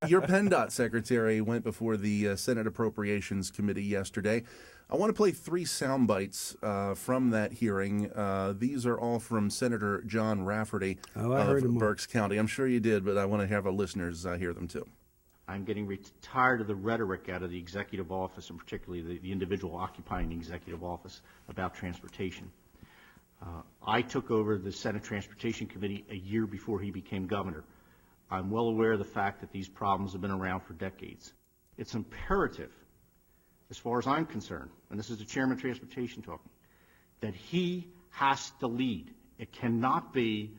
Your PennDOT secretary went before the Senate Appropriations Committee yesterday. I want to play three sound bites from that hearing. These are all from Senator John Rafferty of Berks County. I'm sure you did, but I want to have our listeners hear them too. I'm getting tired of the rhetoric out of the executive office, and particularly the individual occupying the executive office, about transportation. I took over the Senate Transportation Committee a year before he became governor. I'm well aware of the fact that these problems have been around for decades. It's imperative, as far as I'm concerned, and this is the chairman of transportation talking, that he has to lead. It cannot be,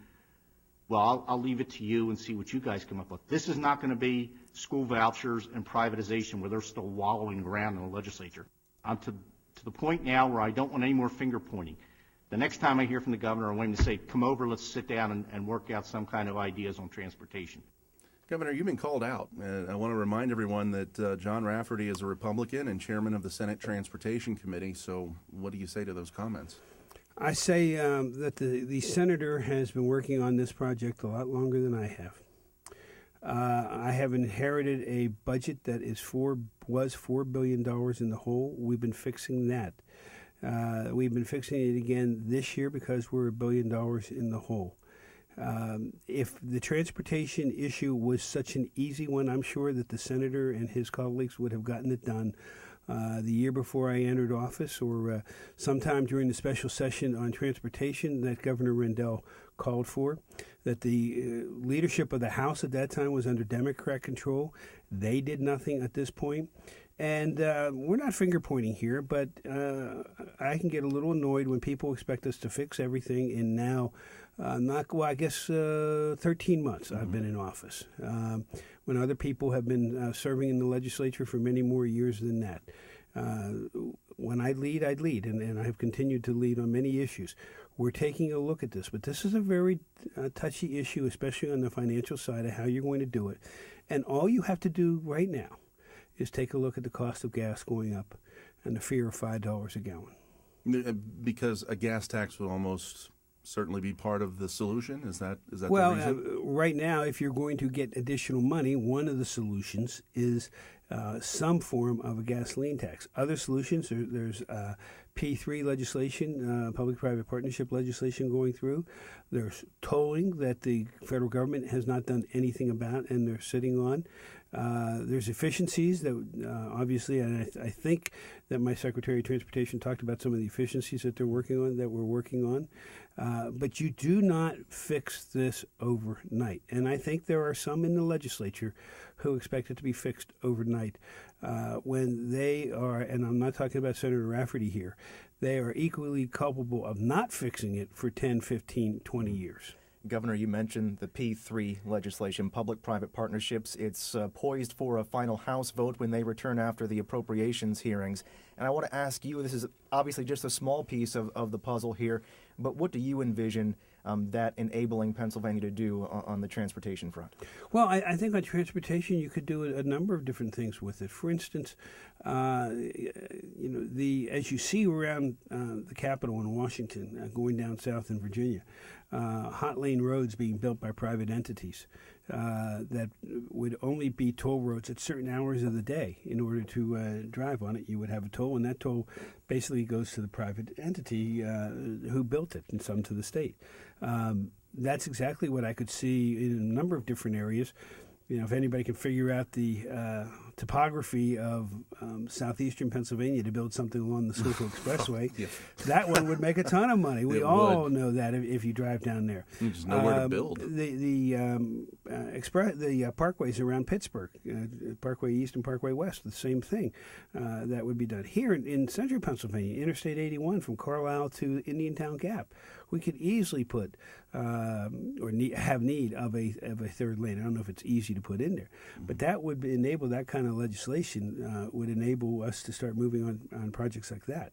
well, I'll leave it to you and see what you guys come up with. This is not going to be school vouchers and privatization where they're still wallowing around in the legislature. I'm to the point now where I don't want any more finger pointing. The next time I hear from the governor, I want him to say, come over, let's sit down and work out some kind of ideas on transportation. Governor, you've been called out. I want to remind everyone that John Rafferty is a Republican and chairman of the Senate Transportation Committee. So what do you say to those comments? I say that the senator has been working on this project a lot longer than I have. I have inherited a budget that was $4 billion in the hole. We've been fixing that. We've been fixing it again this year because we're $1 billion in the hole. If the transportation issue was such an easy one, I'm sure that the senator and his colleagues would have gotten it done the year before I entered office, or sometime during the special session on transportation that Governor Rendell called for. That the leadership of the House at that time was under Democrat control. They did nothing at this point. And we're not finger pointing here, but I can get a little annoyed when people expect us to fix everything in now, 13 months I've been in office, when other people have been serving in the legislature for many more years than that. When I'd lead, and I have continued to lead on many issues. We're taking a look at this, but this is a very touchy issue, especially on the financial side of how you're going to do it. And all you have to do right now is take a look at the cost of gas going up and the fear of $5 a gallon. Because a gas tax would almost certainly be part of the solution? Is that well, the reason? Right now, if you're going to get additional money, one of the solutions is some form of a gasoline tax. Other solutions, there's P3 legislation, public-private partnership legislation going through. There's tolling that the federal government has not done anything about, and they're sitting on. There's efficiencies that obviously, and I think that my Secretary of Transportation talked about some of the efficiencies that we're working on. But you do not fix this overnight. And I think there are some in the legislature who expect it to be fixed overnight when they are, and I'm not talking about Senator Rafferty here, they are equally culpable of not fixing it for 10, 15, 20 years. Governor, you mentioned the P3 legislation, public-private partnerships. It's poised for a final House vote when they return after the appropriations hearings. And I want to ask you, this is obviously just a small piece of the puzzle here, but what do you envision that enabling Pennsylvania to do on the transportation front? Well, I think on transportation you could do a number of different things with it. For instance, as you see around the Capitol in Washington, going down south in Virginia, hot lane roads being built by private entities that would only be toll roads at certain hours of the day. In order to drive on it, you would have a toll, and that toll basically goes to the private entity who built it, and some to the state. That's exactly what I could see in a number of different areas. If anybody can figure out the topography of southeastern Pennsylvania to build something along the Schuylkill Expressway, Yeah. That one would make a ton of money. We all know that if you drive down there. There's nowhere to build. The parkways around Pittsburgh, Parkway East and Parkway West, the same thing. That would be done. Here in central Pennsylvania, Interstate 81 from Carlisle to Indiantown Gap, we could easily put have need of a third lane. I don't know if it's easy to put in there, but that would enable that kind of legislation would enable us to start moving on projects like that.